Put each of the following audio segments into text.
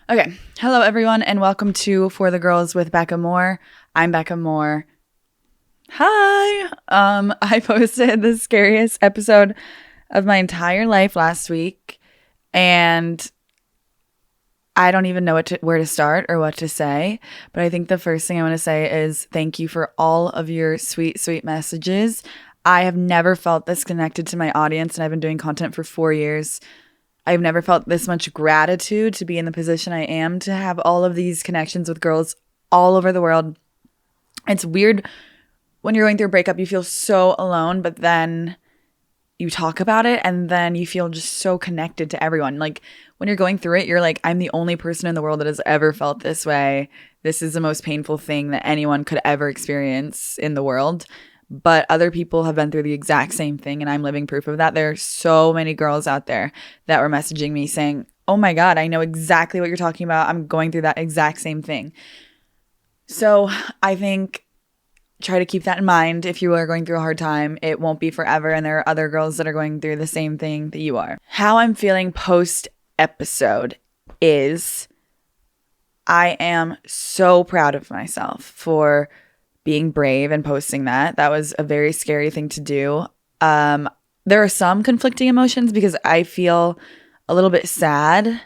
Okay. Hello, everyone, and welcome to For the Girls with Becca Moore. I'm Becca Moore. Hi. I posted the scariest episode of my entire life last week, and I don't even know where to start or what to say. But I think the first thing I want to say is thank you for all of your sweet, sweet messages. I have never felt this connected to my audience, and I've been doing content for 4 years. I've never felt this much gratitude to be in the position I am, to have all of these connections with girls all over the world. It's weird when you're going through a breakup, you feel so alone, but then you talk about it and then you feel just so connected to everyone. Like when you're going through it, you're like, I'm the only person in the world that has ever felt this way. This is the most painful thing that anyone could ever experience in the world. But other people have been through the exact same thing, and I'm living proof of that. There are so many girls out there that were messaging me saying, oh my God, I know exactly what you're talking about. I'm going through that exact same thing. So I think try to keep that in mind. If you are going through a hard time, it won't be forever, and there are other girls that are going through the same thing that you are. How I'm feeling post episode is I am so proud of myself for being brave and posting that. That was a very scary thing to do. There are some conflicting emotions because I feel a little bit sad.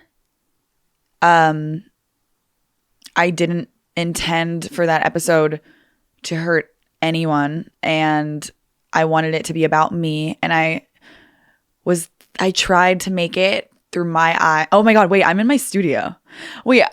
I didn't intend for that episode to hurt anyone, and I wanted it to be about me, and I tried to make it through my eye. Oh my God, wait, I'm in my studio. Wait,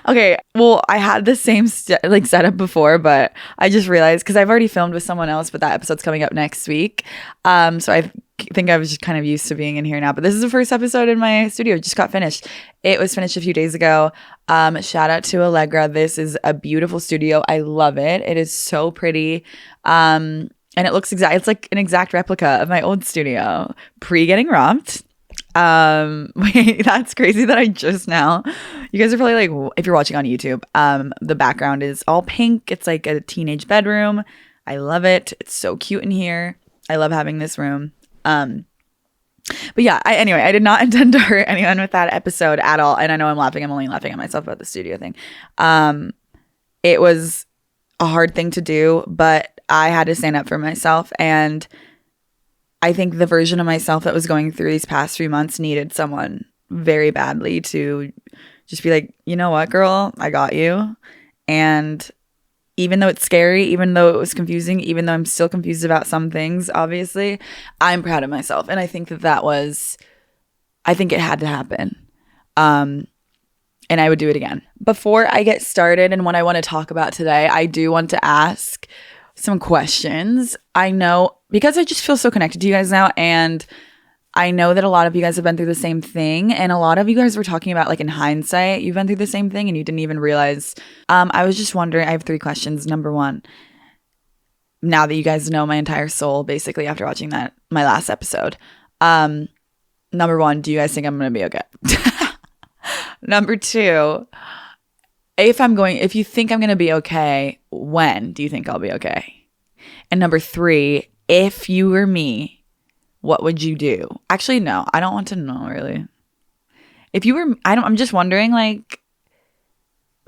okay, well, I had the same setup before, but I just realized, because I've already filmed with someone else, but that episode's coming up next week. So I think I was just kind of used to being in here now, but this is the first episode in my studio. It just got finished. It was finished a few days ago. Shout out to Allegra. This is a beautiful studio. I love it. It is so pretty. And it looks it's like an exact replica of my old studio pre getting robbed. Wait, that's crazy that I just now, you guys are probably like, if you're watching on YouTube, the background is all pink. It's like a teenage bedroom. I love it. It's so cute in here. I love having this room. But yeah, anyway, I did not intend to hurt anyone with that episode at all. And I know I'm only laughing at myself about the studio thing. It was a hard thing to do, but I had to stand up for myself, and I think the version of myself that was going through these past few months needed someone very badly to just be like, you know what, girl, I got you. And even though it's scary, even though it was confusing, even though I'm still confused about some things, obviously, I'm proud of myself. And I think I think it had to happen. And I would do it again. Before I get started and what I want to talk about today, I do want to ask some questions. I know, because I just feel so connected to you guys now, and I know that a lot of you guys have been through the same thing, and a lot of you guys were talking about, like, in hindsight, you've been through the same thing and you didn't even realize. I was just wondering, I have 3 questions. Number 1, now that you guys know my entire soul, basically, after watching my last episode, number 1, do you guys think I'm going to be okay? Number 2, if you think I'm going to be okay, when do you think I'll be okay? And number 3, if you were me, what would you do? Actually, no, I don't want to know, really. If you were, I'm just wondering, like,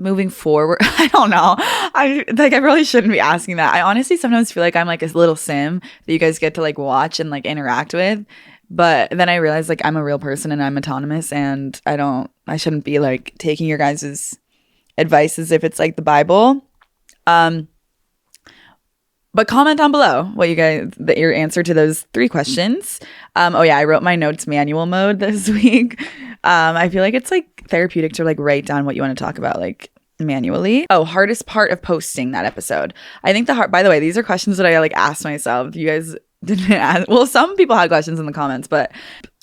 moving forward, I don't know. I really shouldn't be asking that. I honestly sometimes feel like I'm like a little sim that you guys get to like watch and like interact with. But then I realize like I'm a real person and I'm autonomous, and I shouldn't be like taking your guys' advice as if it's like the Bible. But comment down below what your answer to those 3 questions. Oh yeah, I wrote my notes manual mode this week. I feel like it's like therapeutic to like write down what you want to talk about like manually. Oh, hardest part of posting that episode. I think by the way, these are questions that I like asked myself. You guys didn't ask. Well, some people had questions in the comments, but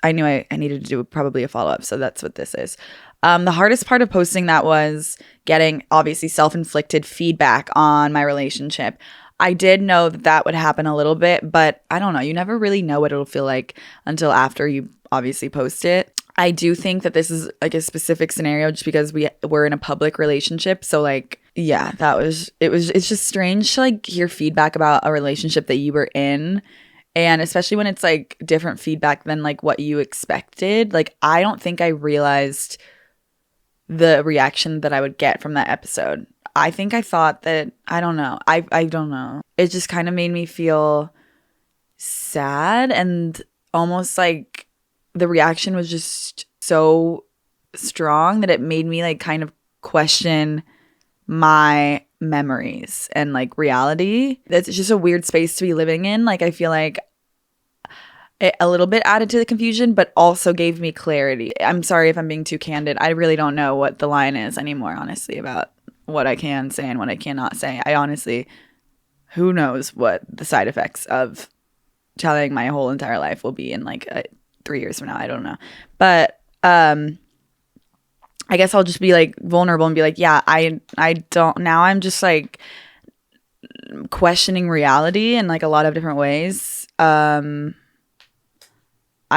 I knew I needed to do probably a follow-up. So that's what this is. The hardest part of posting that was getting obviously self-inflicted feedback on my relationship. I did know that would happen a little bit, but I don't know. You never really know what it'll feel like until after you obviously post it. I do think that this is like a specific scenario just because we're in a public relationship. So like, yeah, it's just strange to like hear feedback about a relationship that you were in. And especially when it's like different feedback than like what you expected. Like, I don't think I realized the reaction that I would get from that episode. I think I thought that, I don't know. I don't know. It just kind of made me feel sad, and almost like the reaction was just so strong that it made me like kind of question my memories and like reality. It's just a weird space to be living in. Like I feel like it a little bit added to the confusion, but also gave me clarity. I'm sorry if I'm being too candid. I really don't know what the line is anymore, honestly, about what I can say and what I cannot say. I honestly, who knows what the side effects of telling my whole entire life will be in like 3 years from now. I don't know. But I guess I'll just be like vulnerable and be like, yeah, I don't, now I'm just like questioning reality in like a lot of different ways. I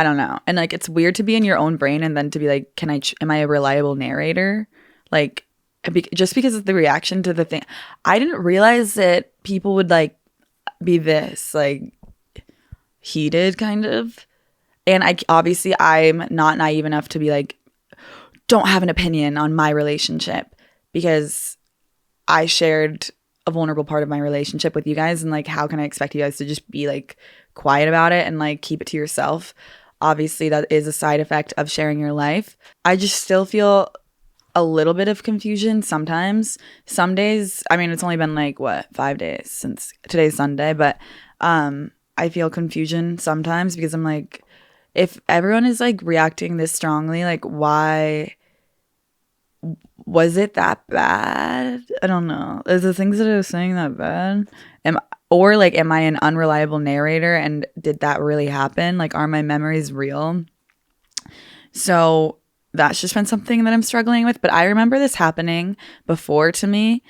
don't know. And like, it's weird to be in your own brain and then to be like, am I a reliable narrator? Like, just because of the reaction to the thing. I didn't realize that people would like be this like heated kind of. And I'm not naive enough to be like, don't have an opinion on my relationship, because I shared a vulnerable part of my relationship with you guys, and like, how can I expect you guys to just be like quiet about it and like keep it to yourself? Obviously that is a side effect of sharing your life. I just still feel a little bit of confusion sometimes. Some days, I mean, it's only been like 5 days since today's Sunday, but I feel confusion sometimes, because I'm like, if everyone is like reacting this strongly, like, why was it that bad? I don't know. Is the things that I was saying that bad? Am I an unreliable narrator, and did that really happen? Like, are my memories real? So that's just been something that I'm struggling with. But I remember this happening before to me.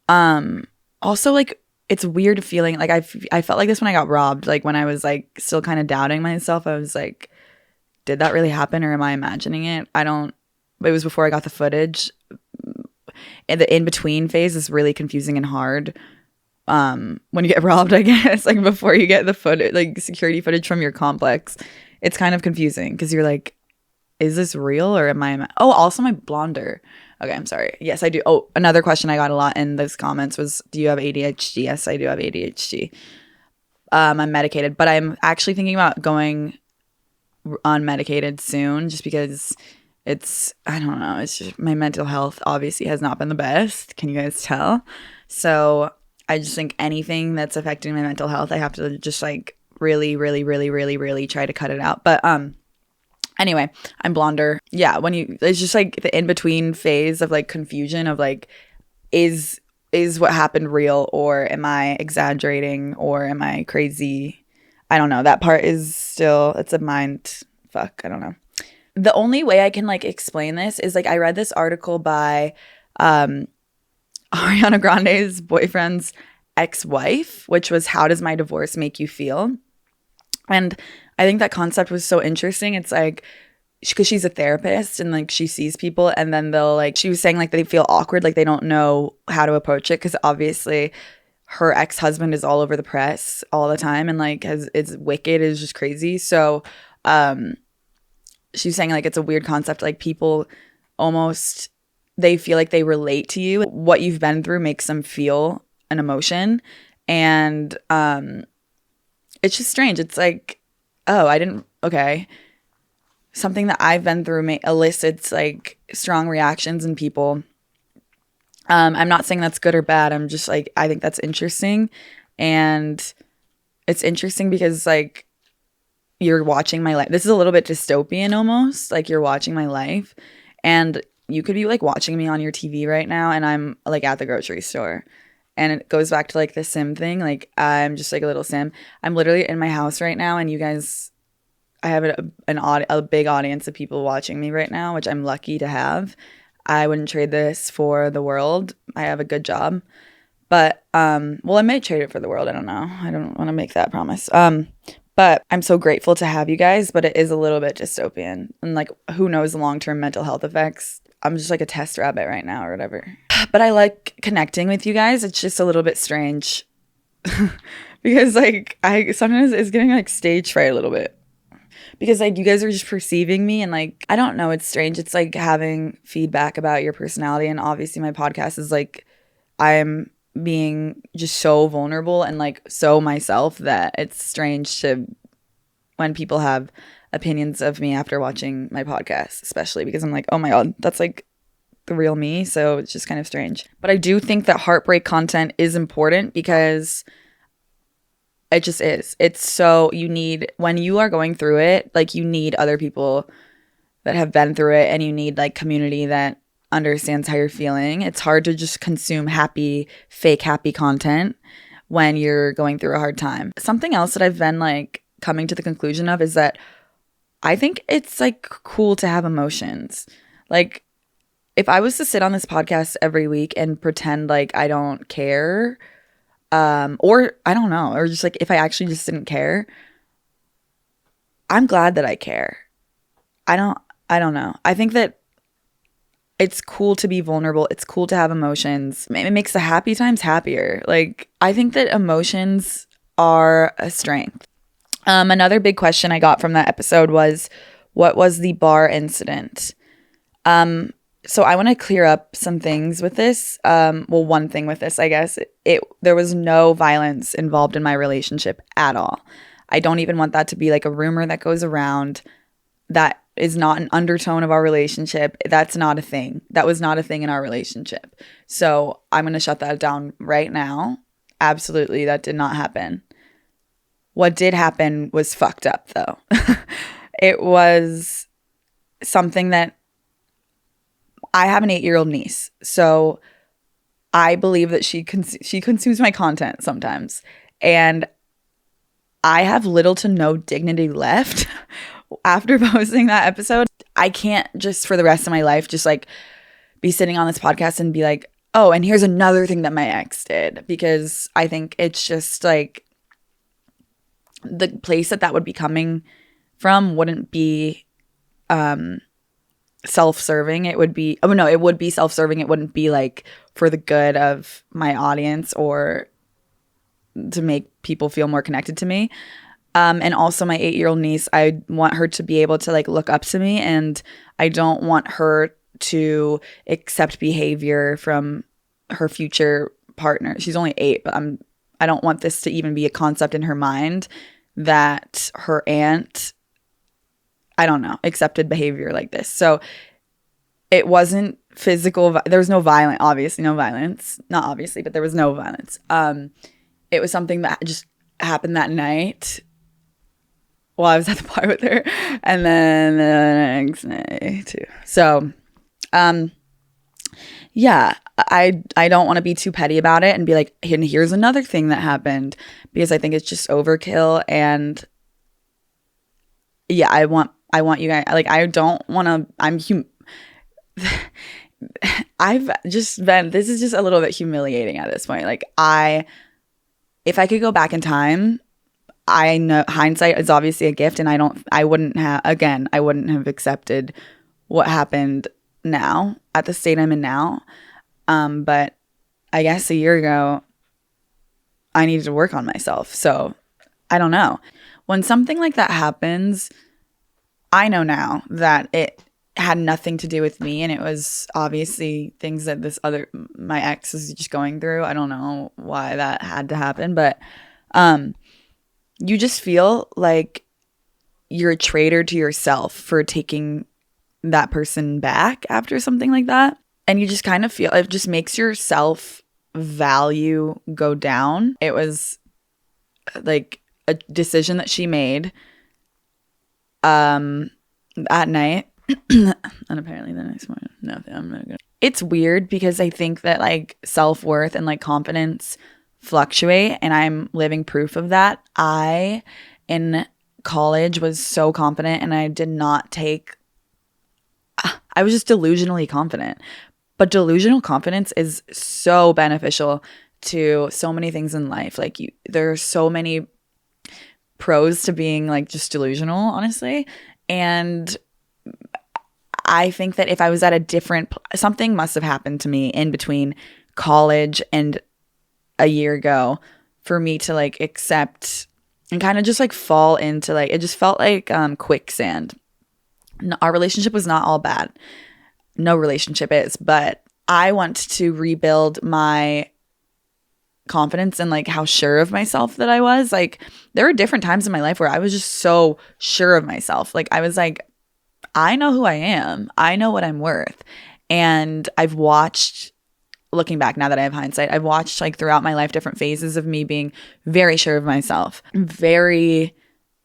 Also, like, it's weird feeling like I felt like this when I got robbed. Like when I was like still kind of doubting myself. I was like, did that really happen, or am I imagining it? It was before I got the footage. And the in-between phase is really confusing and hard. When you get robbed, I guess, like before you get the footage, like security footage from your complex, it's kind of confusing because you're like, is this real, or am I? Oh, also my blonder. Okay, I'm sorry. Yes, I do. Oh, another question I got a lot in those comments was, do you have ADHD? Yes, I do have ADHD. I'm medicated, but I'm actually thinking about going unmedicated soon, just because I don't know, it's just my mental health obviously has not been the best. Can you guys tell? So I just think anything that's affecting my mental health, I have to just like really, really, really, really, really try to cut it out. But anyway, I'm blonder. Yeah, it's just like the in-between phase of like confusion of like, is what happened real, or am I exaggerating, or am I crazy? I don't know. That part is still, it's a mind fuck. I don't know. The only way I can like explain this is like, I read this article by Ariana Grande's boyfriend's ex-wife, which was, how does my divorce make you feel? And I think that concept was so interesting. It's like, because she's a therapist and like she sees people, and then they'll like, she was saying like they feel awkward, like they don't know how to approach it, because obviously her ex-husband is all over the press all the time, and like it's wicked, is just crazy. So she's saying like it's a weird concept, like people almost, they feel like they relate to you. What you've been through makes them feel an emotion, and it's just strange. It's like, oh, okay. Something that I've been through elicits like strong reactions in people. I'm not saying that's good or bad. I'm just like, I think that's interesting. And it's interesting because like, you're watching my life. This is a little bit dystopian almost. Like, you're watching my life, and you could be like watching me on your TV right now, and I'm like at the grocery store. And it goes back to like the sim thing. Like, I'm just like a little sim. I'm literally in my house right now, and you guys, I have a big audience of people watching me right now, which I'm lucky to have. I wouldn't trade this for the world. I have a good job. But, well, I might trade it for the world. I don't know. I don't want to make that promise. But I'm so grateful to have you guys, but it is a little bit dystopian. And like, who knows the long-term mental health effects? I'm just like a test rabbit right now or whatever. But I like connecting with you guys. It's just a little bit strange because like, I sometimes it's getting like stage fright a little bit. because like you guys are just perceiving me, and like I don't know, it's strange. It's like having feedback about your personality, and obviously my podcast is like I'm being just so vulnerable and like so myself that it's strange to when people have opinions of me after watching my podcast, especially because I'm like, oh my God, that's like the real me. So it's just kind of strange. But I do think that heartbreak content is important because it just is. It's so you need, when you are going through it, like you need other people that have been through it, and you need like community that understands how you're feeling. It's hard to just consume happy, fake happy content when you're going through a hard time. Something else that I've been like coming to the conclusion of is that I think it's like cool to have emotions. Like if I was to sit on this podcast every week and pretend like I don't care, or I don't know, or just like if I actually just didn't care, I'm glad that I care. I don't know. I think that it's cool to be vulnerable. It's cool to have emotions. It makes the happy times happier. Like I think that emotions are a strength. Another big question I got from that episode was, what was the bar incident? So I want to clear up some things with this. One thing with this, I guess, there was no violence involved in my relationship at all. I don't even want that to be like a rumor that goes around. That is not an undertone of our relationship. That's not a thing. That was not a thing in our relationship. So I'm going to shut that down right now. Absolutely, that did not happen. What did happen was fucked up, though. It was something that I have an 8-year-old niece, so I believe that she consumes my content sometimes, and I have little to no dignity left after posting that episode. I can't just for the rest of my life just like be sitting on this podcast and be like, oh, and here's another thing that my ex did, because I think it's just like the place that would be coming from wouldn't be self-serving. It would be, oh no, it would be self-serving. It wouldn't be like for the good of my audience or to make people feel more connected to me. And also my 8-year-old niece, I want her to be able to like look up to me, and I don't want her to accept behavior from her future partner. She's only 8, but I don't want this to even be a concept in her mind that her aunt, I don't know, accepted behavior like this. So it wasn't physical. There was no violence, obviously no violence. Not obviously, but there was no violence. It was something that just happened that night while I was at the bar with her. And then the next night too. So, yeah, I don't want to be too petty about it and be like, and here's another thing that happened, because I think it's just overkill. And yeah, I want you guys, like, I don't want to, I've just been, this is just a little bit humiliating at this point. Like if I could go back in time, I know hindsight is obviously a gift, and I wouldn't have accepted what happened now at the state I'm in now. But I guess a year ago, I needed to work on myself. So I don't know. When something like that happens, I know now that it had nothing to do with me, and it was obviously things that my ex is just going through. I don't know why that had to happen, but you just feel like you're a traitor to yourself for taking that person back after something like that. And you just kind of feel, it just makes your self value go down. It was like a decision that she made at night. And apparently the next morning, nothing. I'm not gonna. It's weird because I think that like self-worth and like confidence fluctuate, and I'm living proof of that. I in college was so confident, and I was just delusionally confident. But delusional confidence is so beneficial to so many things in life. Like there are so many pros to being like just delusional, honestly. And I think that if I was at something must have happened to me in between college and a year ago for me to like accept and kind of just like fall into like, it just felt like quicksand. Our relationship was not all bad. No relationship is, but I want to rebuild my confidence and like how sure of myself that I was. Like there were different times in my life where I was just so sure of myself. Like I was like, I know who I am. I know what I'm worth. And I've watched, looking back now that I have hindsight, I've watched like throughout my life different phases of me being very sure of myself, very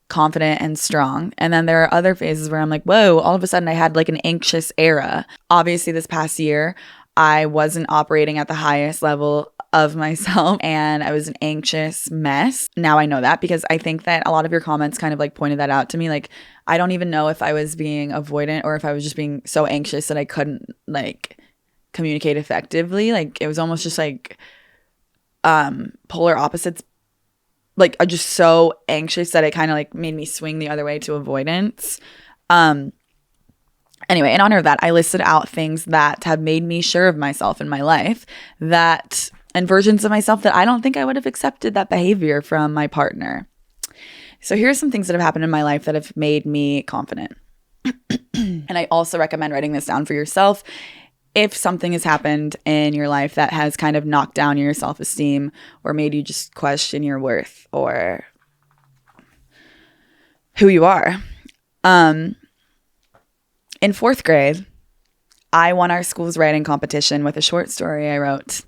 confident and strong. And then there are other phases where I'm like, whoa, all of a sudden I had like an anxious era. Obviously, this past year, I wasn't operating at the highest level of myself and I was an anxious mess. Now I know that because I think that a lot of your comments kind of like pointed that out to me. Like, I don't even know if I was being avoidant or if I was just being so anxious that I couldn't like communicate effectively. Like, it was almost just like polar opposites. Like, I'm just so anxious that it kind of like made me swing the other way to avoidance. Anyway, in honor of that, I listed out things that have made me sure of myself in my life, that and versions of myself that I don't think I would have accepted that behavior from my partner. So here's some things that have happened in my life that have made me confident. And I also recommend writing this down for yourself if something has happened in your life that has kind of knocked down your self-esteem or made you just question your worth or who you are. In 4th grade, I won our school's writing competition with a short story I wrote,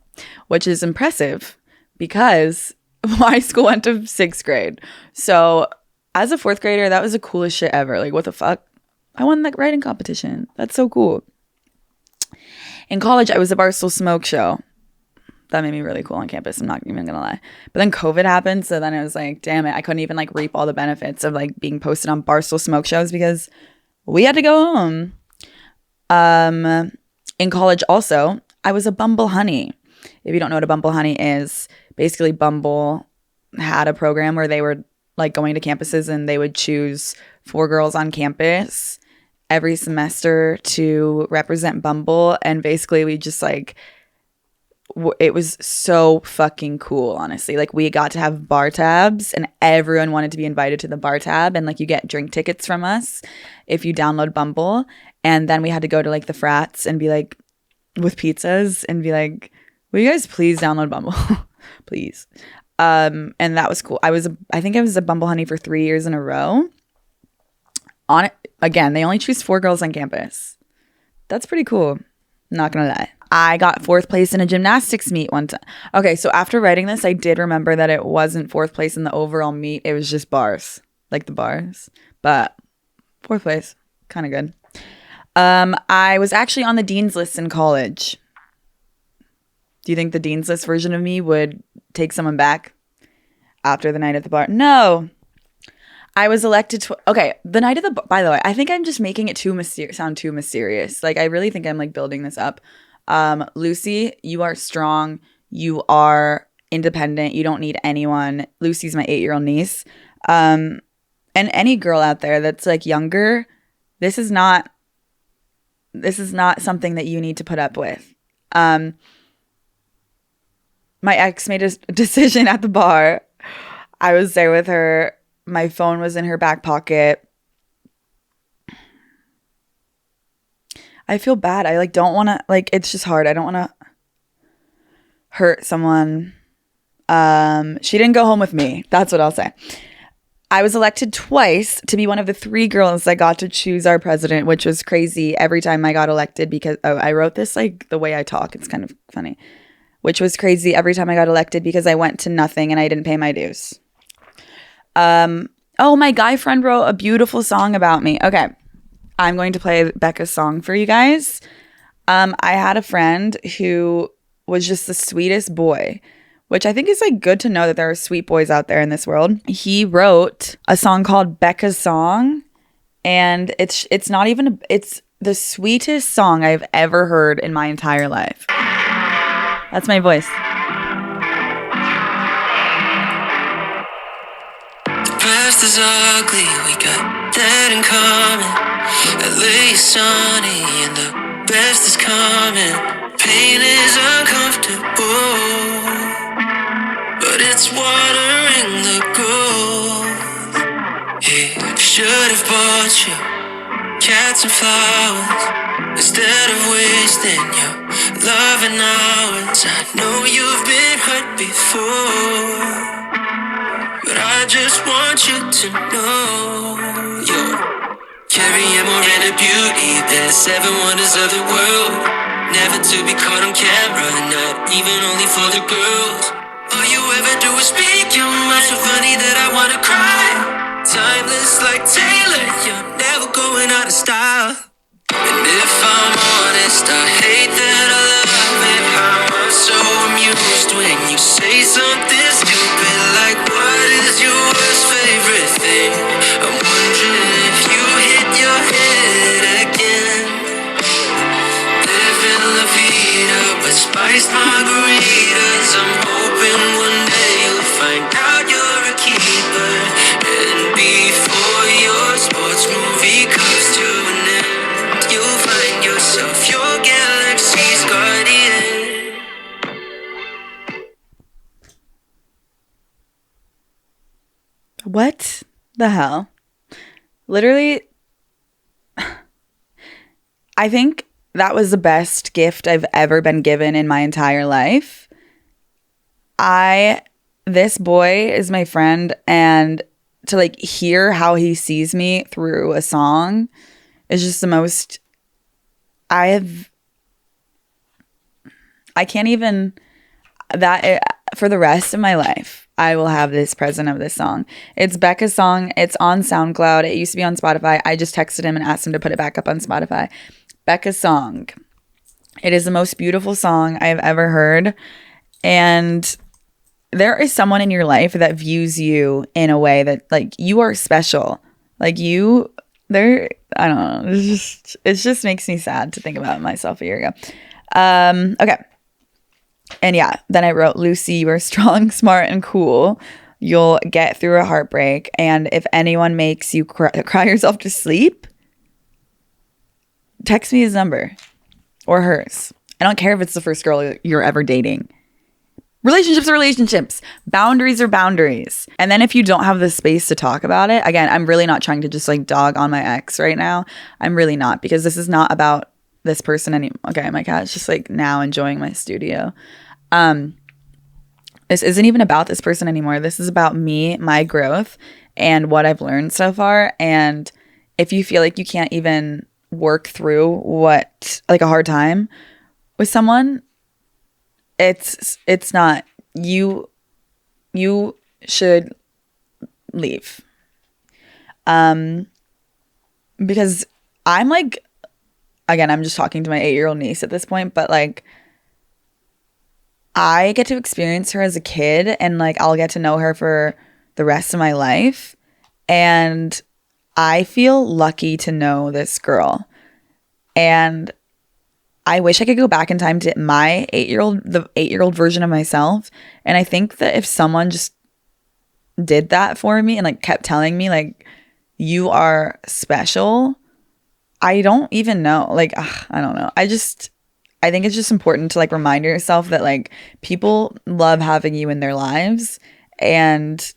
which is impressive because my school went to 6th grade. So as a 4th grader, that was the coolest shit ever. Like, what the fuck? I won that writing competition. That's so cool. In college, I was a Barstool Smoke show. That made me really cool on campus. I'm not even going to lie. But then COVID happened. So then it was like, damn it. I couldn't even like reap all the benefits of like being posted on Barstool Smoke shows because we had to go home. In college also, I was a Bumble Honey. If you don't know what a Bumble Honey is, basically Bumble had a program where they were like going to campuses and they would choose 4 girls on campus every semester to represent Bumble. And basically we just like, it was so fucking cool, honestly. Like, we got to have bar tabs and everyone wanted to be invited to the bar tab, and like you get drink tickets from us if you download Bumble. And then we had to go to like the frats and be like with pizzas and be like, will you guys please download Bumble? Please. And that was cool. I think I was a Bumble Honey for 3 years in a row. On it again, they only choose 4 girls on campus. That's pretty cool. Not gonna lie. I got 4th place in a gymnastics meet one time. Okay, so after writing this, I did remember that it wasn't 4th place in the overall meet. It was just bars, like the bars. But 4th place, kind of good. I was actually on the dean's list in college. Do you think the dean's list version of me would take someone back after the night at the bar? No. I was elected okay, the night of the by the way, I think I'm just making it sound too mysterious. Like, I really think I'm like building this up. Lucy, you are strong. You are independent. You don't need anyone. Lucy's my 8-year-old niece. And any girl out there that's like younger, this is not something that you need to put up with. My ex made a decision at the bar. I was there with her. My phone was in her back pocket. I feel bad. I like don't want to, like, it's just hard. I don't want to hurt someone. She didn't go home with me. That's what I'll say. I was elected twice to be one of the 3 girls that got to choose our president, which was crazy every time I got elected because, I wrote this like the way I talk. It's kind of funny, which was crazy every time I got elected because I went to nothing and I didn't pay my dues. Oh, my guy friend wrote a beautiful song about me. Okay. I'm going to play Becca's song for you guys. I had a friend who was just the sweetest boy, which I think is like good to know that there are sweet boys out there in this world. He wrote a song called Becca's Song, and it's not even it's the sweetest song I've ever heard in my entire life. That's my voice. Past is ugly, we got that in common. At least sunny and the best is coming. Pain is uncomfortable, but it's watering the goal. should have bought you cats and flowers instead of wasting your love and hours. I know you've been hurt before, but I just want you to know you're carrying more inner beauty than the seven wonders of the world. Never to be caught on camera, not even only for the girls. All you ever do is speak your mind, so funny that I wanna cry. Timeless like Taylor, you're never going out of style. And if I'm honest, I hate that I love it, how I'm so amused when you say something stupid like, what is your worst favorite thing? I'm wondering if you hit your head again. Living La Vida with spiced margaritas. I'm hoping one day you'll find out you're a keeper, and before your sports movie comes to an end, you'll find yourself your galaxy's guardian. What the hell? Literally, I think that was the best gift I've ever been given in my entire life. This boy is my friend, and to like hear how he sees me through a song is just the most, I can't even, for the rest of my life, I will have this present of this song. It's Becca's song. It's on SoundCloud. It used to be on Spotify. I just texted him and asked him to put it back up on Spotify. Becca's song. It is the most beautiful song I've ever heard. And there is someone in your life that views you in a way that like you are special. Like I don't know. It just makes me sad to think about myself a year ago. Okay. And yeah, then I wrote, Lucy, you are strong, smart, and cool. You'll get through a heartbreak. And if anyone makes you cry yourself to sleep, text me his number or hers. I don't care if it's the first girl you're ever dating. Relationships are relationships. Boundaries are boundaries. And then if you don't have the space to talk about it, again, I'm really not trying to just like dog on my ex right now. I'm really not, because this is not about this person anymore. Okay, my cat's just like now enjoying my studio. This isn't even about this person anymore. This is about me, my growth, and what I've learned so far. And if you feel like you can't even work through like a hard time with someone, it's not, you should leave. Because I'm like, again, I'm just talking to my 8-year-old niece at this point, but like I get to experience her as a kid, and like I'll get to know her for the rest of my life. And I feel lucky to know this girl. And I wish I could go back in time to my 8-year-old, the 8-year-old version of myself. And I think that if someone just did that for me and like kept telling me like, you are special, I don't even know. Like, I don't know. I think it's just important to like remind yourself that like people love having you in their lives. And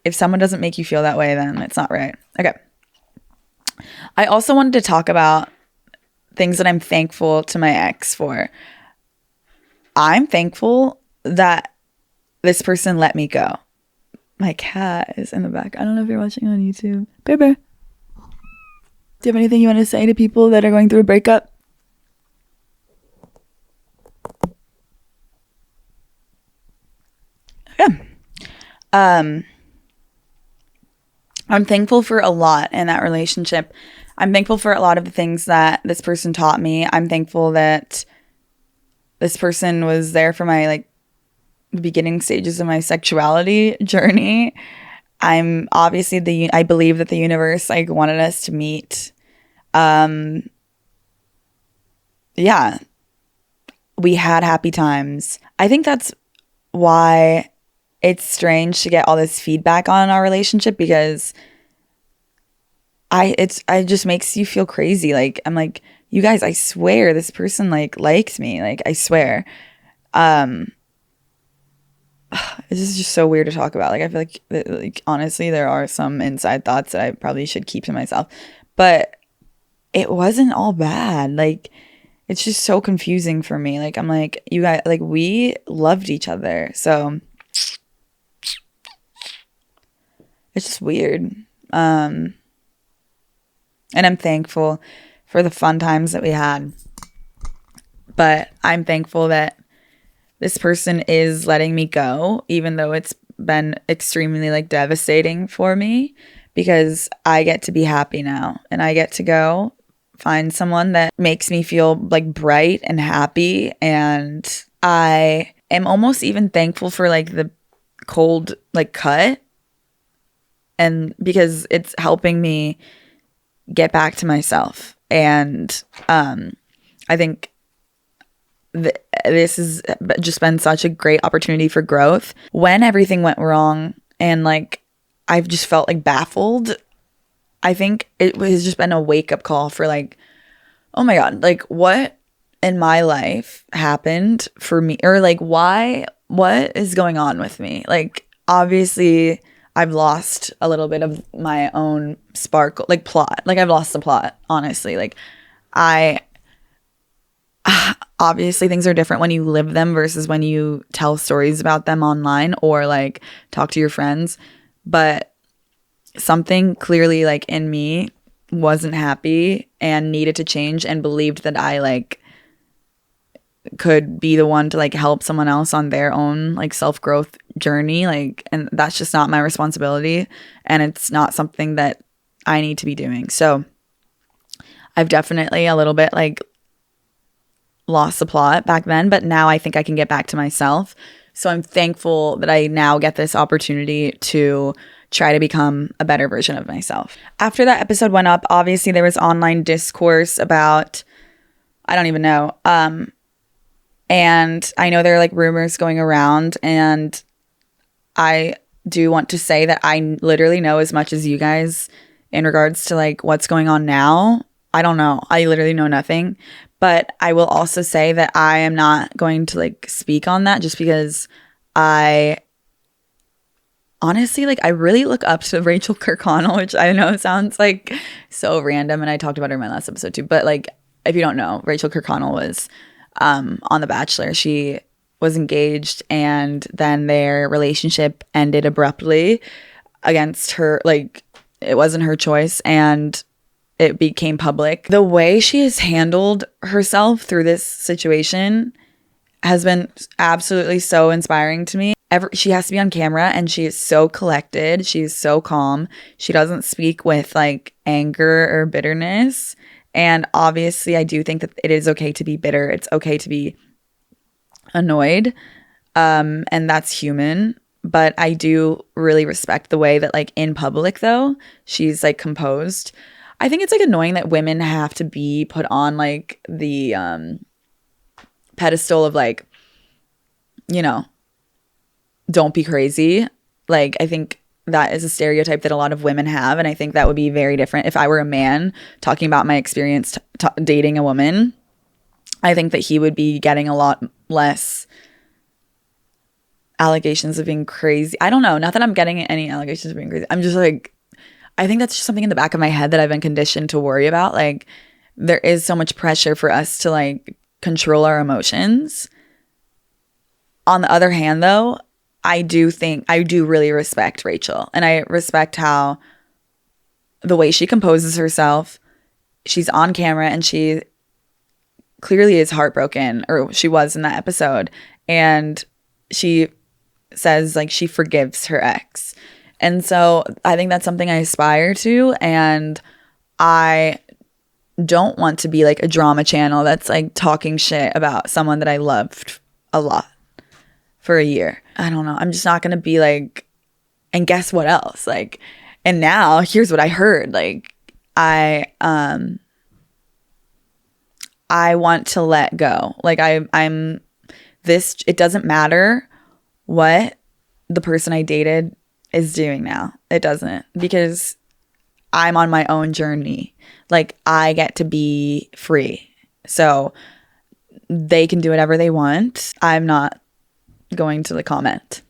if someone doesn't make you feel that way, then it's not right. Okay. I also wanted to talk about things that I'm thankful to my ex for. I'm thankful that this person let me go. My cat is in the back. I don't know if you're watching on YouTube. Bear Bear. Do you have anything you want to say to people that are going through a breakup? Yeah. I'm thankful for a lot in that relationship. I'm thankful for a lot of the things that this person taught me. I'm thankful that this person was there for my like the beginning stages of my sexuality journey. I'm obviously I believe that the universe like wanted us to meet. Yeah, we had happy times. I think that's why it's strange to get all this feedback on our relationship, because it just makes you feel crazy. Like, I'm like, you guys, I swear this person like likes me. Like, I swear. this is just so weird to talk about. Like, I feel like honestly, there are some inside thoughts that I probably should keep to myself. But it wasn't all bad. Like, it's just so confusing for me. Like, I'm like, you guys, like, we loved each other. So it's just weird. And I'm thankful for the fun times that we had. But I'm thankful that this person is letting me go, even though it's been extremely like devastating for me, because I get to be happy now and I get to go find someone that makes me feel like bright and happy. And I am almost even thankful for like the cold like cut, and because it's helping me get back to myself. And I think this has just been such a great opportunity for growth. When everything went wrong and like I've just felt like baffled, I think it has just been a wake-up call for like, oh my God, like what in my life happened for me, or like what is going on with me? Like, obviously I've lost a little bit of my own sparkle, like plot. Like, I've lost the plot, honestly. Like, I obviously things are different when you live them versus when you tell stories about them online or like talk to your friends. But something clearly like in me wasn't happy and needed to change, and believed that I like could be the one to like help someone else on their own like self-growth journey. Like, and that's just not my responsibility, and it's not something that I need to be doing. So I've definitely a little bit like lost the plot back then, but now I think I can get back to myself. So I'm thankful that I now get this opportunity to try to become a better version of myself. After that episode went up, obviously there was online discourse about, I don't even know. And I know there are like rumors going around, and I do want to say that I literally know as much as you guys in regards to like what's going on now. I don't know. I literally know nothing. But I will also say that I am not going to like speak on that, just because I honestly, like, I really look up to Rachel Kirkconnell, which I know sounds like so random, and I talked about her in my last episode too. But like, if you don't know, Rachel Kirkconnell was on The Bachelor. She was engaged, and then their relationship ended abruptly against her. Like, it wasn't her choice, and it became public. The way she has handled herself through this situation has been absolutely so inspiring to me. She has to be on camera, and she is so collected. She's so calm. She doesn't speak with like anger or bitterness. And obviously I do think that it is okay to be bitter. It's okay to be annoyed. And that's human. But I do really respect the way that like in public though, she's like composed. I think it's like annoying that women have to be put on like the pedestal of like, you know, don't be crazy. Like, I think that is a stereotype that a lot of women have, and I think that would be very different if I were a man talking about my experience dating a woman. I think that he would be getting a lot less allegations of being crazy. I don't know. Not that I'm getting any allegations of being crazy. I'm just like, I think that's just something in the back of my head that I've been conditioned to worry about. Like, there is so much pressure for us to like control our emotions. On the other hand, though, I do really respect Rachel, and I respect how the way she composes herself. She's on camera, and she clearly is heartbroken, or she was in that episode, and she says like she forgives her ex. And so I think that's something I aspire to, and I don't want to be like a drama channel that's like talking shit about someone that I loved a lot for a year. I don't know. I'm just not going to be like, and guess what else? Like, and now here's what I heard. Like, I want to let go. Like, I'm this, it doesn't matter what the person I dated is doing now. It doesn't, because I'm on my own journey. Like, I get to be free. So they can do whatever they want. I'm not going to comment.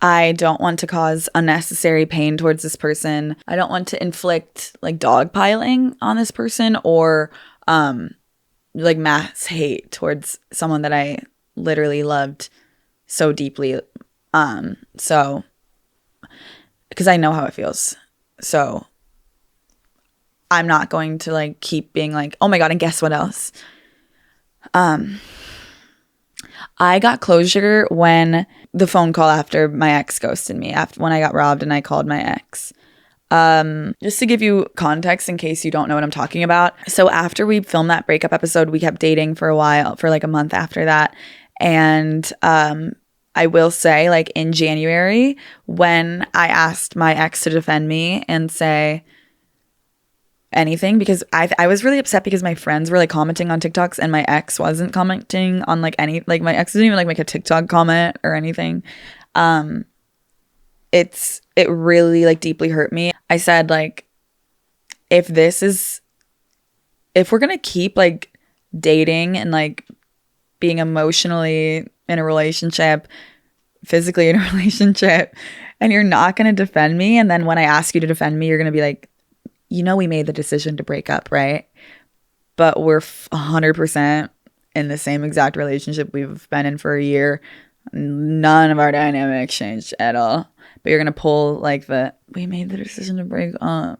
I don't want to cause unnecessary pain towards this person. I don't want to inflict like dogpiling on this person or like mass hate towards someone that I literally loved so deeply. So because I know how it feels. So I'm not going to like keep being like, oh my God, and guess what else? I got closure when the phone call after my ex ghosted me, after when I got robbed and I called my ex. Just to give you context in case you don't know what I'm talking about. So after we filmed that breakup episode, we kept dating for a while, for like a month after that. And I will say, like in January, when I asked my ex to defend me and say anything, because I was really upset because my friends were like commenting on TikToks and my ex wasn't commenting on like any, like my ex didn't even like make a TikTok comment or anything. It really like deeply hurt me. I said like, if we're gonna keep like dating and like being emotionally in a relationship, physically in a relationship, and you're not gonna defend me, and then when I ask you to defend me, you're gonna be like, you know, we made the decision to break up, right? But we're 100% in the same exact relationship we've been in for a year. None of our dynamics changed at all. But you're going to pull like the, we made the decision to break up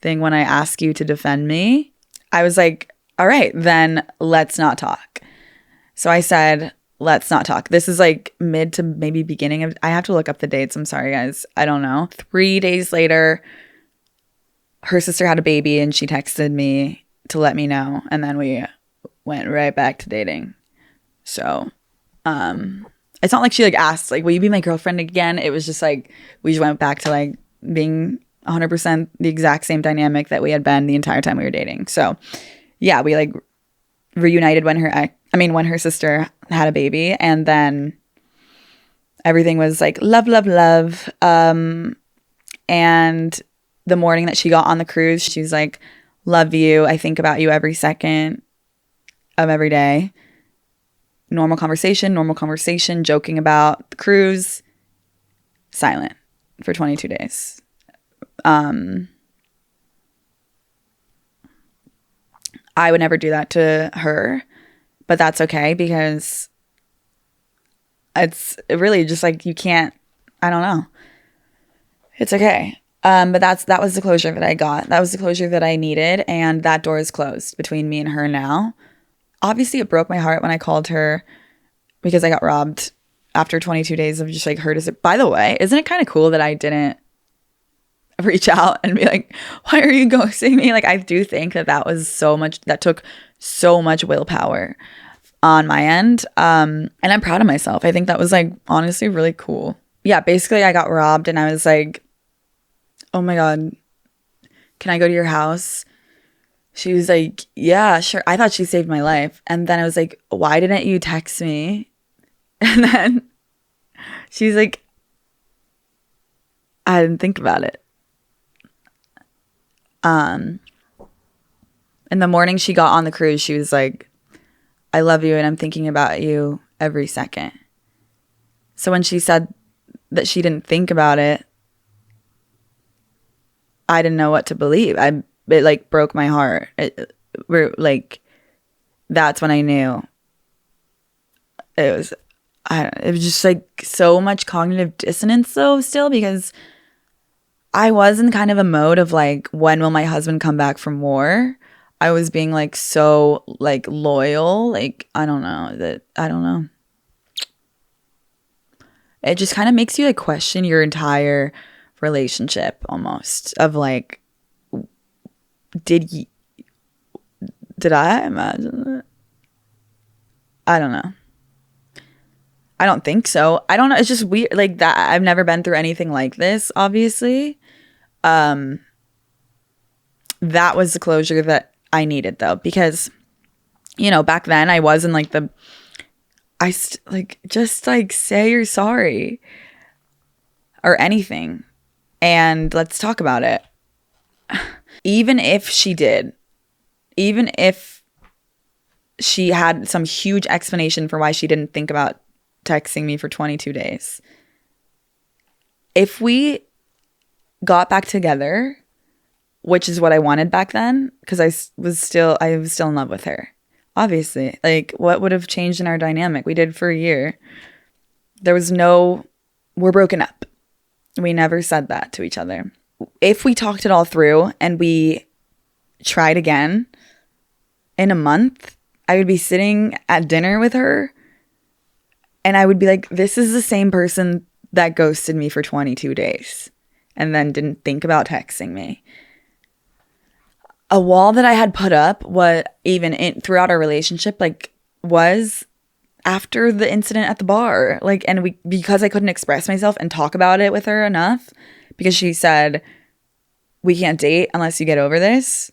thing when I ask you to defend me. I was like, all right, then let's not talk. So I said, let's not talk. This is like mid to maybe beginning of, I have to look up the dates. I'm sorry, guys. I don't know. 3 days later, her sister had a baby and she texted me to let me know. And then we went right back to dating. So, it's not like she like asked like, will you be my girlfriend again? It was just like, we just went back to like being 100% the exact same dynamic that we had been the entire time we were dating. So yeah, we like reunited when her sister had a baby, and then everything was like love, love, love. And the morning that she got on the cruise, she's like, love you. I think about you every second of every day. Normal conversation, joking about the cruise, silent for 22 days. I would never do that to her, but that's okay because it really just like, you can't, I don't know. It's okay. But that was the closure that I got. That was the closure that I needed, and that door is closed between me and her now. Obviously, it broke my heart when I called her because I got robbed after 22 days of just like her. By the way, isn't it kind of cool that I didn't reach out and be like, why are you ghosting me? Like, I do think that took so much willpower on my end. And I'm proud of myself. I think that was like honestly really cool. Yeah, basically I got robbed and I was like, oh my God, can I go to your house? She was like, yeah, sure. I thought she saved my life. And then I was like, why didn't you text me? And then she's like, I didn't think about it. In the morning she got on the cruise, she was like, I love you and I'm thinking about you every second. So when she said that she didn't think about it, I didn't know what to believe. It like broke my heart. That's when I knew it was just like so much cognitive dissonance though still, because I was in kind of a mode of like, when will my husband come back from war? I was being like so like loyal. Like, I don't know. It just kind of makes you like question your entire relationship almost, of like, did I imagine it? I don't know. I don't think so. I don't know. It's just weird like that. I've never been through anything like this, obviously. That was the closure that I needed though, because, you know, back then I wasn't like just like say you're sorry or anything and let's talk about it. Even if she had some huge explanation for why she didn't think about texting me for 22 days, if we got back together, which is what I wanted back then, because was still in love with her. Obviously, like, what would have changed in our dynamic? We did for a year. There was no, we're broken up. We never said that to each other. If we talked it all through and we tried again in a month, I would be sitting at dinner with her and I would be like, this is the same person that ghosted me for 22 days and then didn't think about texting me. A wall that I had put up, throughout our relationship, like, was after the incident at the bar. Like, and because I couldn't express myself and talk about it with her enough, because she said, we can't date unless you get over this,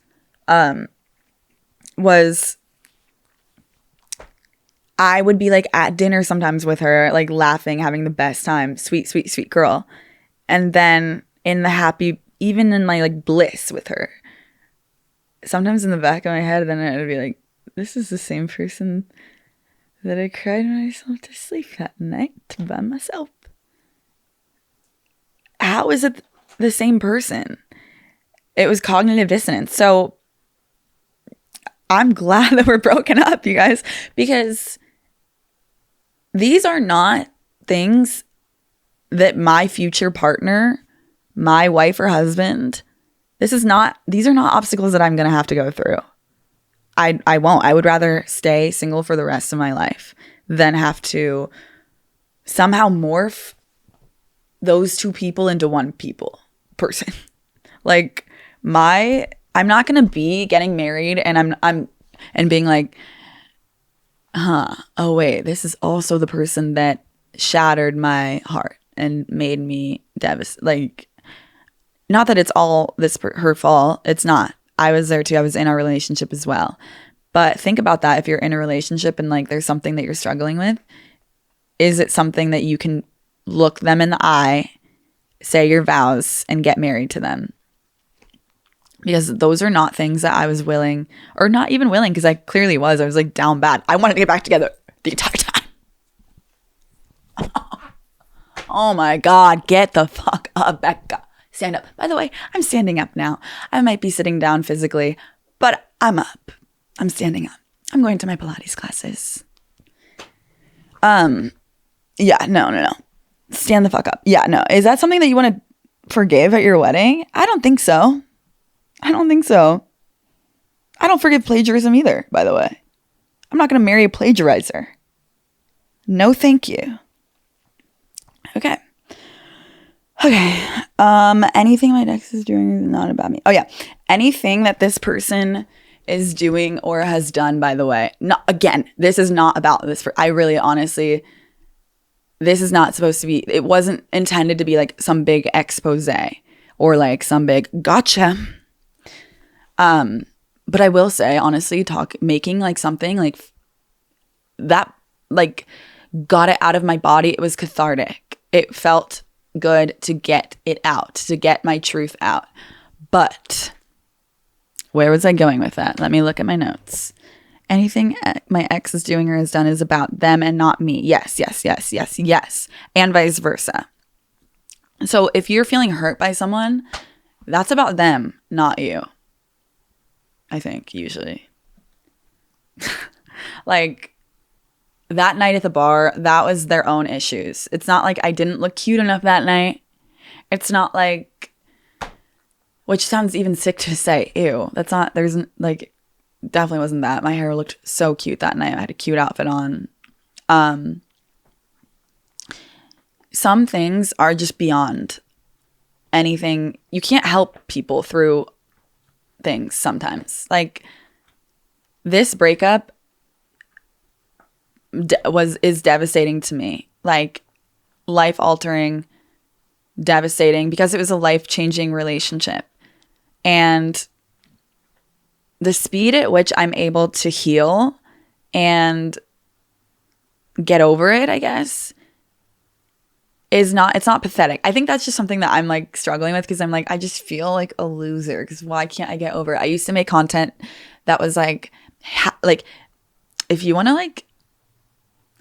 was I would be like at dinner sometimes with her, like laughing, having the best time, sweet, sweet, sweet girl. And then even in my like bliss with her, sometimes in the back of my head, then I would be like, this is the same person that I cried myself to sleep that night by myself. How is it the same person? It was cognitive dissonance. So I'm glad that we're broken up, you guys, because these are not things that my future partner, my wife or husband, these are not obstacles that I'm going to have to go through. I won't. I would rather stay single for the rest of my life than have to somehow morph those two people into one person. Like, I'm not going to be getting married and and being like, oh wait, this is also the person that shattered my heart and made me devastated. Like, not that it's all her fault. It's not. I was there too. I was in a relationship as well. But think about that. If you're in a relationship and like there's something that you're struggling with, is it something that you can look them in the eye, say your vows, and get married to them? Because those are not things that I was willing, or not even willing, because I clearly was. I was like down bad. I wanted to get back together the entire time. Oh my God, get the fuck up, Becca. Stand up. By the way, I'm standing up now. I might be sitting down physically, but I'm up. I'm standing up. I'm going to my Pilates classes. Yeah, no. Stand the fuck up. Yeah, no. Is that something that you want to forgive at your wedding? I don't think so. I don't forgive plagiarism either, by the way. I'm not going to marry a plagiarizer. No, thank you. Okay. Anything my ex is doing is not about me. Oh yeah. Anything that this person is doing or has done, by the way. Again, this is not about this. I really, honestly, this is not supposed to be, it wasn't intended to be like some big expose or like some big gotcha. But I will say, honestly, making like something like that, like, got it out of my body. It was cathartic. It felt good to get it out, to get my truth out. But where was I going with that? Let me look at my notes. Anything my ex is doing or has done is about them and not me. Yes. And vice versa. So if you're feeling hurt by someone, that's about them, not you. I think, usually. Like, that night at the bar, that was their own issues. It's not like I didn't look cute enough that night. It's not like, which sounds even sick to say, ew. Definitely wasn't that. My hair looked so cute that night. I had a cute outfit on. Some things are just beyond anything. You can't help people through things sometimes. Like, this breakup is devastating to me. Like, life altering, devastating, because it was a life-changing relationship. And the speed at which I'm able to heal and get over it, I guess, it's not pathetic. I think that's just something that I'm like struggling with, because I'm like, I just feel like a loser, because why can't I get over it? I used to make content that was like, if you want to like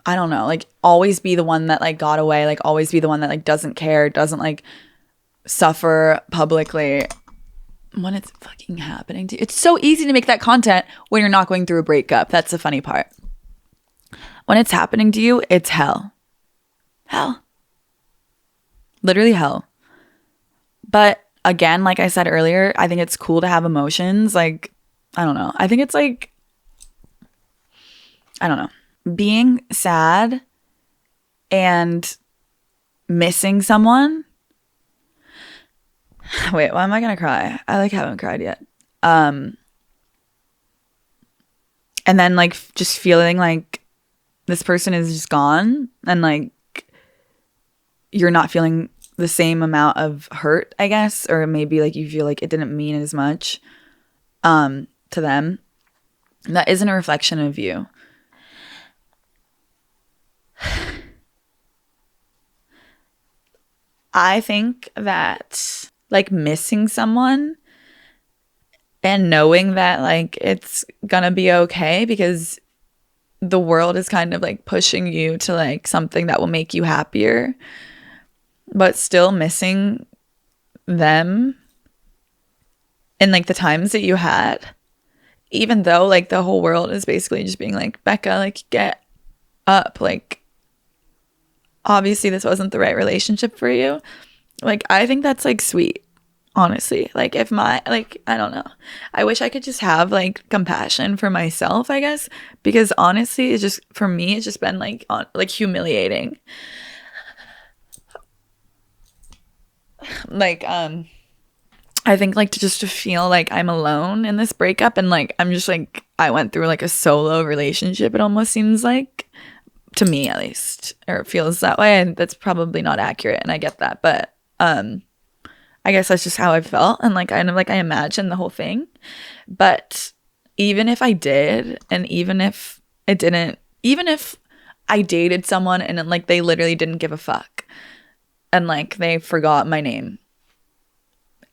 I don't know, like always be the one that like got away, like always be the one that like doesn't care, doesn't like suffer publicly when it's fucking happening to you. It's so easy to make that content when you're not going through a breakup. That's the funny part. When it's happening to you, it's hell. Hell. Literally hell. But again, like I said earlier, I think it's cool to have emotions. Like, I don't know. I think it's like, I don't know. Being sad and missing someone. Wait, why am I gonna cry? I like haven't cried yet. And then like just feeling like this person is just gone, and like you're not feeling the same amount of hurt, I guess, or maybe like you feel like it didn't mean as much to them. That isn't a reflection of you. I think that like missing someone and knowing that like it's gonna be okay, because the world is kind of like pushing you to like something that will make you happier, but still missing them and like the times that you had, even though like the whole world is basically just being like, Becca, like get up, like obviously this wasn't the right relationship for you. Like I think that's like sweet, honestly. Like if my, like I don't know, I wish I could just have like compassion for myself, I guess, because honestly it's just, for me it's just been like like humiliating. Like I think like to feel like I'm alone in this breakup, and like I'm just like, I went through like a solo relationship, it almost seems like, to me at least, or it feels that way, and that's probably not accurate, and I get that, but I guess that's just how I felt, and like I imagined the whole thing. But even if I did, and even if it didn't, even if I dated someone and like they literally didn't give a fuck and like they forgot my name,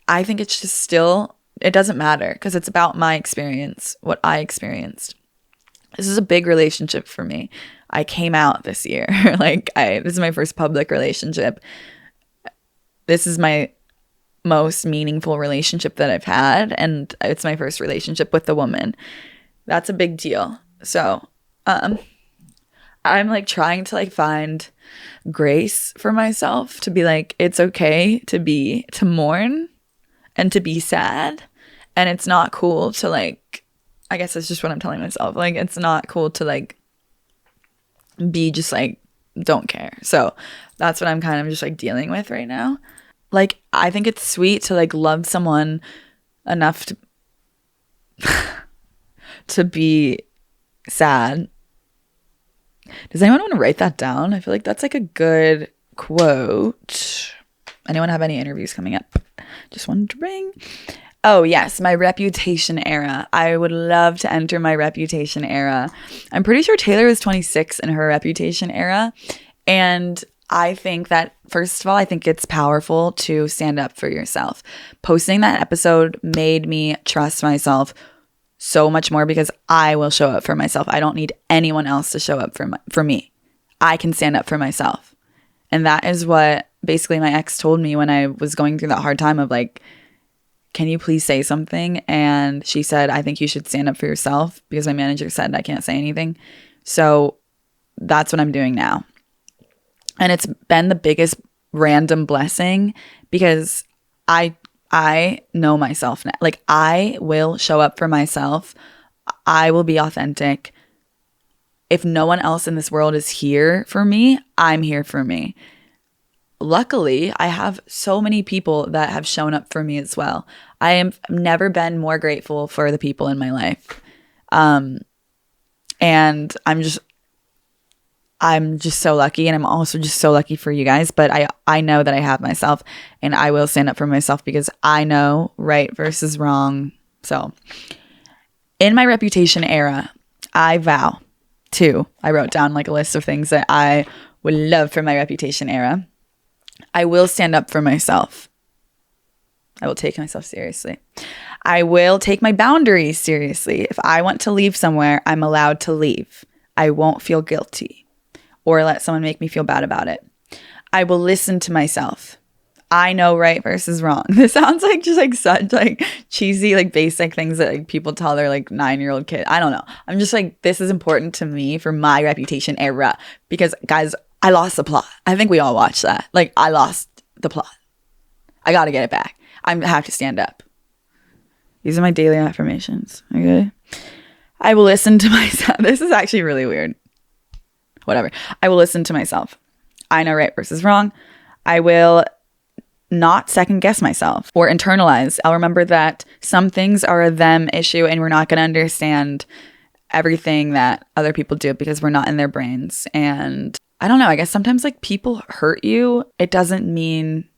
I think it's just still, it doesn't matter, because it's about my experience, what I experienced. This is a big relationship for me. I came out this year. This is my first public relationship. This is my most meaningful relationship that I've had, and it's my first relationship with a woman. That's a big deal. So, I'm like trying to like find grace for myself to be like, it's okay to mourn and to be sad, and it's not cool to like, I guess that's just what I'm telling myself. Like, it's not cool to like be just like, don't care. So that's what I'm kind of just like dealing with right now. Like, I think it's sweet to like love someone enough to to be sad. Does anyone want to write that down? I feel like that's like a good quote. Anyone have any interviews coming up? Just wanted to ring. Oh yes, my reputation era. I would love to enter my reputation era. I'm pretty sure Taylor was 26 in her reputation era. And I think that, first of all, I think it's powerful to stand up for yourself. Posting that episode made me trust myself so much more, because I will show up for myself. I don't need anyone else to show up for me. I can stand up for myself. And that is what basically my ex told me when I was going through that hard time of like, can you please say something? And she said, I think you should stand up for yourself, because my manager said I can't say anything. So that's what I'm doing now. And it's been the biggest random blessing, because I know myself now. Like, I will show up for myself. I will be authentic. If no one else in this world is here for me, I'm here for me. Luckily, I have so many people that have shown up for me as well. I have never been more grateful for the people in my life. And I'm just so lucky, and I'm also just so lucky for you guys. But I know that I have myself, and I will stand up for myself, because I know right versus wrong. So in my reputation era, I vow to, I wrote down like a list of things that I would love for my reputation era. I will stand up for myself. I will take myself seriously. I will take my boundaries seriously. If I want to leave somewhere, I'm allowed to leave. I won't feel guilty. or let someone make me feel bad about it. I will listen to myself. I know right versus wrong. This sounds like just like such like cheesy, like basic things that like people tell their like 9-year-old kid. I don't know. I'm just like, this is important to me for my reputation era, because guys, I lost the plot. I think we all watched that. Like, I lost the plot. I got to get it back. I have to stand up. These are my daily affirmations. Okay. I will listen to myself. This is actually really weird. Whatever. I will listen to myself. I know right versus wrong. I will not second guess myself or internalize. I'll remember that some things are a them issue and we're not going to understand everything that other people do because we're not in their brains. And I don't know, I guess sometimes like people hurt you. It doesn't mean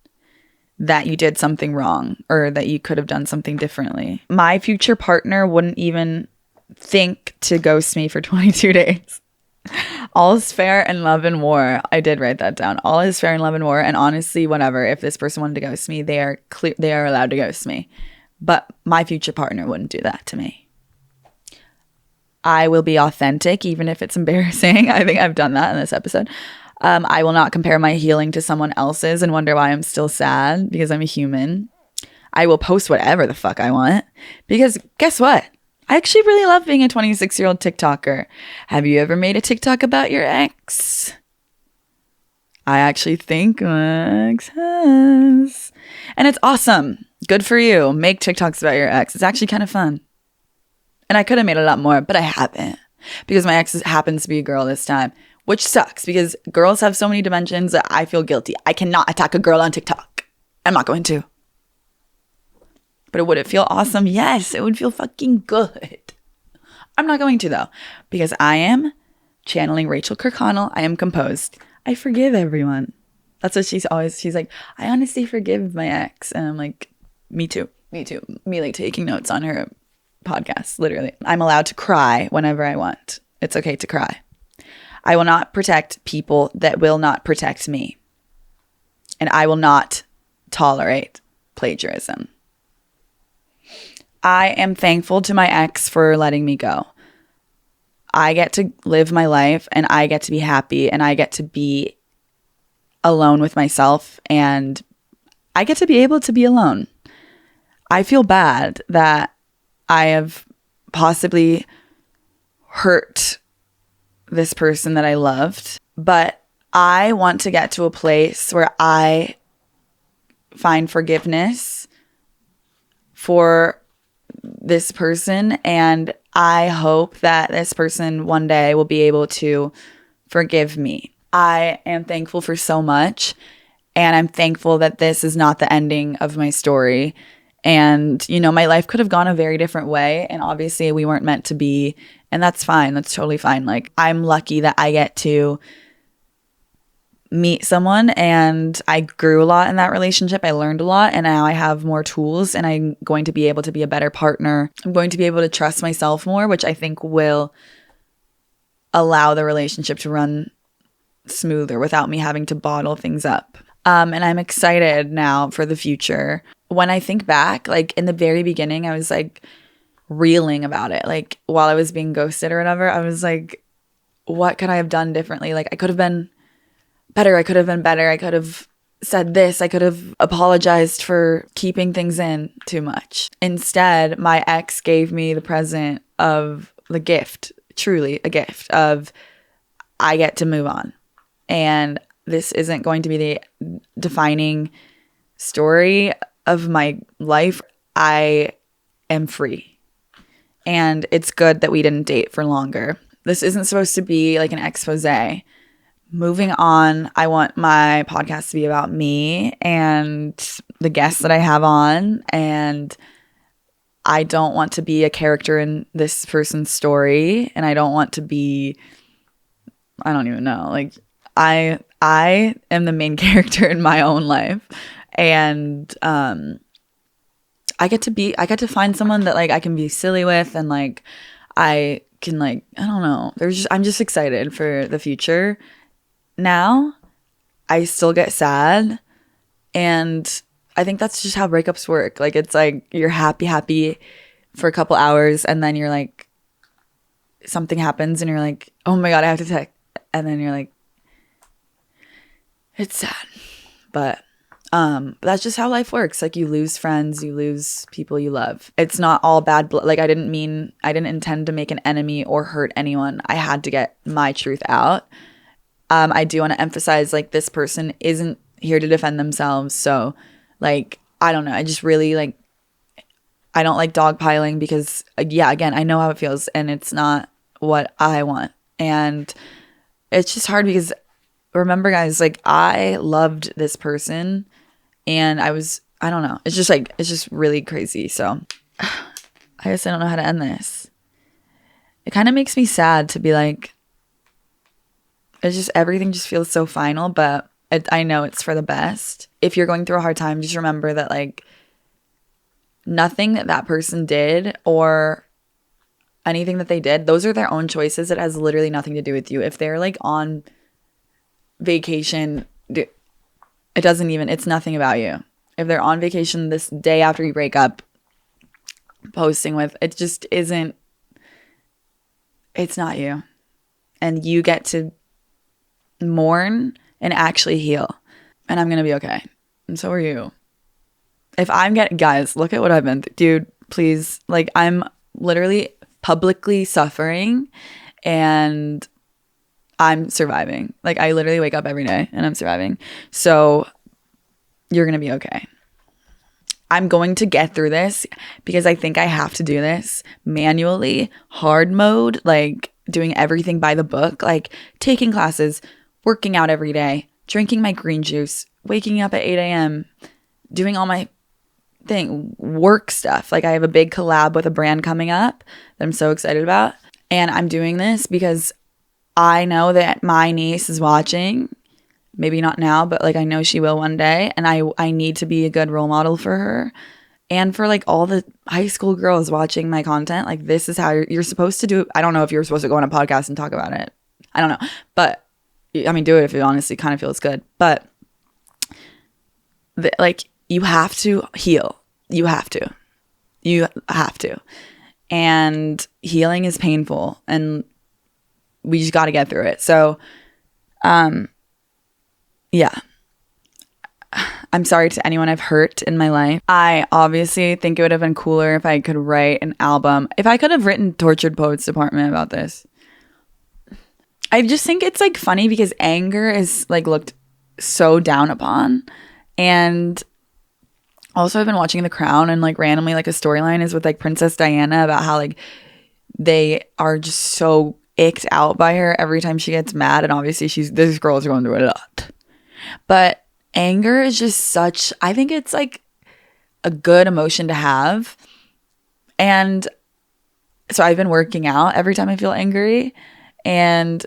that you did something wrong or that you could have done something differently. My future partner wouldn't even think to ghost me for 22 days. All is fair in love and war. I did write that down. All is fair in love and war. And honestly, whatever, if this person wanted to ghost me, they are allowed to ghost me. But my future partner wouldn't do that to me. I will be authentic, even if it's embarrassing. I think I've done that in this episode. I will not compare my healing to someone else's and wonder why I'm still sad, because I'm a human. I will post whatever the fuck I want, because guess what? I actually really love being a 26-year-old TikToker. Have you ever made a TikTok about your ex? I actually think my ex has. And it's awesome. Good for you. Make TikToks about your ex. It's actually kind of fun. And I could have made a lot more, but I haven't. Because my ex happens to be a girl this time. Which sucks, because girls have so many dimensions that I feel guilty. I cannot attack a girl on TikTok. I'm not going to. But would it feel awesome? Yes, it would feel fucking good. I'm not going to, though, because I am channeling Rachel Kirkconnell. I am composed. I forgive everyone. That's what she's like, I honestly forgive my ex. And I'm like, me too. Me like taking notes on her podcast, literally. I'm allowed to cry whenever I want. It's okay to cry. I will not protect people that will not protect me. And I will not tolerate plagiarism. I am thankful to my ex for letting me go. I get to live my life and I get to be happy and I get to be alone with myself and I get to be able to be alone. I feel bad that I have possibly hurt this person that I loved, but I want to get to a place where I find forgiveness for this person, and I hope that this person one day will be able to forgive me. I am thankful for so much, and I'm thankful that this is not the ending of my story. And, you know, my life could have gone a very different way, and obviously we weren't meant to be, and that's fine. That's totally fine. Like, I'm lucky that I get to meet someone, and I grew a lot in that relationship. I learned a lot, and now I have more tools, and I'm going to be able to be a better partner. I'm going to be able to trust myself more, which I think will allow the relationship to run smoother without me having to bottle things up. And I'm excited now for the future. When I think back, like in the very beginning, I was like reeling about it. Like while I was being ghosted or whatever, I was like, what could I have done differently? Like I could have been better. I could have been better. I could have said this. I could have apologized for keeping things in too much. Instead, my ex gave me the present of the gift, truly a gift of I get to move on. And this isn't going to be the defining story of my life. I am free. And it's good that we didn't date for longer. This isn't supposed to be like an expose. Moving on, I want my podcast to be about me and the guests that I have on. And I don't want to be a character in this person's story. And I don't want to be, I don't even know. Like, I am the main character in my own life. And I get to find someone that like I can be silly with, and like I can like, I don't know. I'm just excited for the future. Now, I still get sad, and I think that's just how breakups work. Like, it's like you're happy for a couple hours, and then you're like, something happens, and you're like, oh my God, I have to text. And then you're like, It's sad. But that's just how life works. Like, you lose friends, you lose people you love. It's not all bad blood. Like, I didn't intend to make an enemy or hurt anyone. I had to get my truth out. I do want to emphasize, like, this person isn't here to defend themselves. So, like, I don't know. I just really, like, I don't like dogpiling because, yeah, again, I know how it feels and it's not what I want. And it's just hard because, remember, guys, like, I loved this person and I don't know. It's just really crazy. So I guess I don't know how to end this. It kind of makes me sad to be like, it's just, everything just feels so final, but I know it's for the best. If you're going through a hard time, just remember that, like, nothing that person did or anything that they did, those are their own choices. It has literally nothing to do with you. If they're, like, on vacation, it's nothing about you. If they're on vacation this day after you break up, posting with, it just isn't, it's not you. And you get to mourn and actually heal. And I'm gonna be okay. And so are you. If I'm getting, guys, look at what I've been through. Dude, please, like, I'm literally publicly suffering and I'm surviving. Like, I literally wake up every day and I'm surviving. So you're gonna be okay. I'm going to get through this because I think I have to do this manually, hard mode, like doing everything by the book, like taking classes, working out every day, drinking my green juice, waking up at 8 a.m., doing all my work stuff. Like, I have a big collab with a brand coming up that I'm so excited about. And I'm doing this because I know that my niece is watching. Maybe not now, but, like, I know she will one day. And I need to be a good role model for her. And for, like, all the high school girls watching my content. Like, this is how you're supposed to do it. I don't know if you're supposed to go on a podcast and talk about it. I don't know. But, I mean, do it if it honestly kind of feels good. But, like, you have to heal. You have to. You have to. And healing is painful. And we just got to get through it. So, yeah. I'm sorry to anyone I've hurt in my life. I obviously think it would have been cooler if I could write an album. If I could have written Tortured Poets Department about this. I just think it's, like, funny because anger is, like, looked so down upon. And also, I've been watching The Crown, and, like, randomly, like, a storyline is with, like, Princess Diana about how, like, they are just so icked out by her every time she gets mad. And obviously this girl is going through a lot. But anger is just I think it's, like, a good emotion to have. And so I've been working out every time I feel angry. And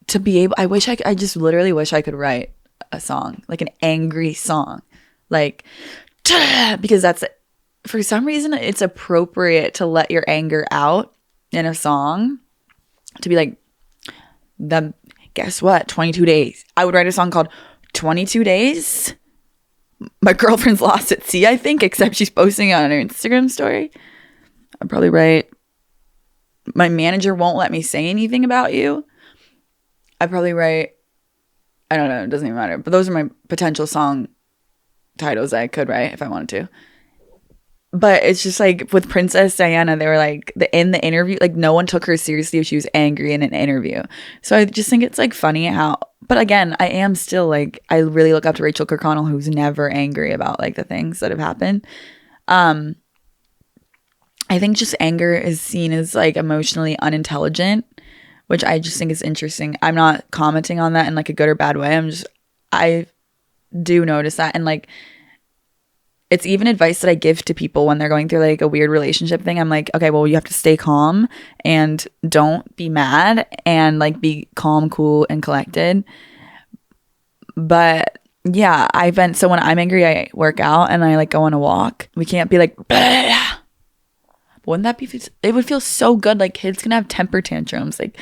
to be able, I just literally wish I could write a song, like an angry song. Like, because for some reason, it's appropriate to let your anger out in a song. To be like, guess what? 22 days. I would write a song called 22 Days. My girlfriend's lost at sea, I think, except she's posting it on her Instagram story. I'd probably write, my manager won't let me say anything about you. I'd probably write, I don't know, it doesn't even matter. But those are my potential song titles I could write if I wanted to. But it's just like with Princess Diana, they were like, in the interview, like, no one took her seriously if she was angry in an interview. So I just think it's, like, funny how, but again, I am still, like, I really look up to Rachel Kirkconnell, who's never angry about, like, the things that have happened. I think just anger is seen as, like, emotionally unintelligent, which I just think is interesting. I'm not commenting on that in, like, a good or bad way. I do notice that. And, like, it's even advice that I give to people when they're going through, like, a weird relationship thing. I'm like, okay, well, you have to stay calm and don't be mad and, like, be calm, cool, and collected. But yeah, so when I'm angry, I work out and I, like, go on a walk. We can't be like, blah. Wouldn't that be, it would feel so good. Like, kids can have temper tantrums. Like,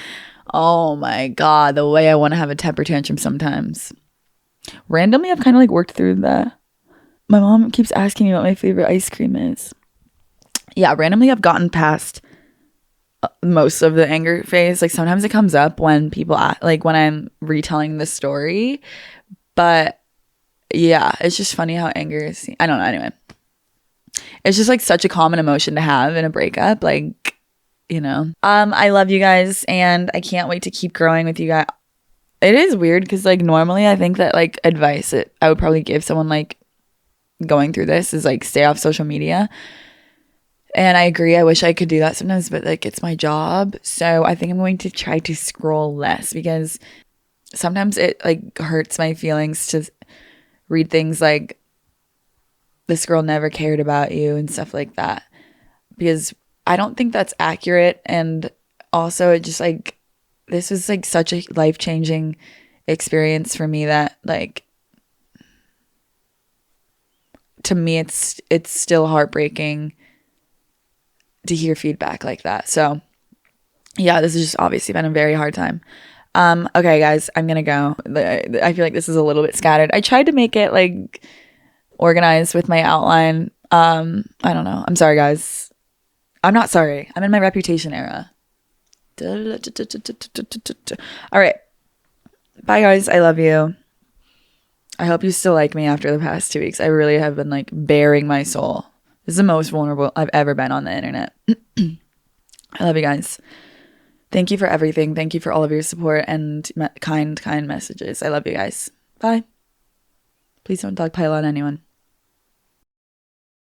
oh my God, the way I want to have a temper tantrum sometimes. Randomly, I've kind of, like, worked through my mom keeps asking me what my favorite ice cream is. Yeah, randomly I've gotten past most of the anger phase. Like sometimes it comes up when people act, like when I'm retelling the story, but yeah, it's just funny how anger is. I don't know. Anyway, it's just like such a common emotion to have in a breakup. Like, you know, I love you guys and I can't wait to keep growing with you guys. It is weird because like normally I think that like advice that I would probably give someone like going through this is like stay off social media. And I agree. I wish I could do that sometimes, but like it's my job. So I think I'm going to try to scroll less because sometimes it like hurts my feelings to read things like this girl never cared about you and stuff like that, because I don't think that's accurate. And also it just like, this was like such a life-changing experience for me that like, to me it's still heartbreaking to hear feedback like that. So yeah, this has just obviously been a very hard time. Okay guys, I'm gonna go. I feel like this is a little bit scattered. I tried to make it like organized with my outline. I don't know. I'm sorry guys. I'm not sorry. I'm in my reputation era. All right. Bye guys. I love you. I hope you still like me after the past 2 weeks. I really have been like bearing my soul. This is the most vulnerable I've ever been on the internet. I love you guys. Thank you for everything. Thank you for all of your support and kind messages. I love you guys. Bye. Please don't dogpile on anyone.